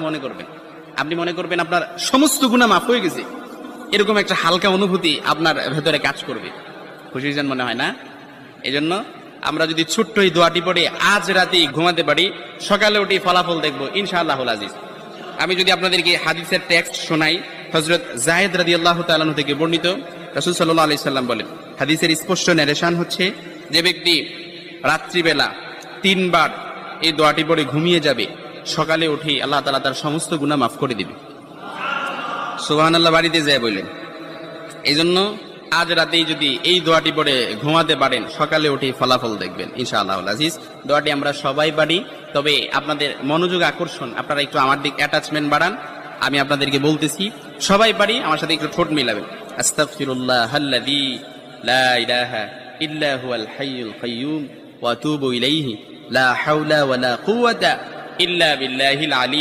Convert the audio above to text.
মনে করবেন, আপনি মনে করবেন আপনার সমস্ত গুনাহ মাফ হয়ে গেছে, এরকম একটা হালকা অনুভূতি আপনার ভেতরে কাজ করবে। খুশির জন্য মনে হয় না? এজন্য আমরা যদি ছোট্ট এই দোয়াটি পড়ে আজ রাতে ঘুমাতে পারি, সকালে উঠে ফলাফল দেখবো ইনশাআল্লাহুল আজিজ। আমি যদি আপনাদেরকে হাদিসের টেক্সট শোনাই, হযরত যায়েদ রাদিয়াল্লাহু তাআলা আনহু থেকে বর্ণিত, রাসূল সাল্লাল্লাহু আলাইহি সাল্লাম বলেন, হাদিসের স্পষ্ট নারেশন হচ্ছে, যে ব্যক্তি রাত্রিবেলা 3 বার এই দোয়াটি পড়ে ঘুমিয়ে যাবে, সকালে উঠে আল্লাহ তাআলা তার সমস্ত গুনাহ মাফ করে দিবে। সুবহানাল্লাহ বাড়িতে যায় বললেন। এই জন্য আজ রাতেই যদি এই দোয়াটি পড়ে ঘুমাতে পারেন, সকালে উঠে ফলাফল দেখবেন ইনশাআল্লাহুল আজিজ। দোয়াটি আমরা সবাই পারি, তবে আপনাদের মনোযোগ আকর্ষণ, আপনারা একটু আমার দিক অ্যাটাচমেন্ট বাড়ান। আমি আপনাদেরকে বলতেছি, সবাই পারি, আমার সাথে একটু ঠোঁট মিলাবেন। আস্তাগফিরুল্লাহাল্লাযী লা ইলাহা ইল্লা হুয়াল হাইয়ুল কাইয়্যুম ওয়া আতুবু ইলাইহি লা হাওলা ওয়ালা কুওয়াতা ইল্লা বিল্লাহিল আলী।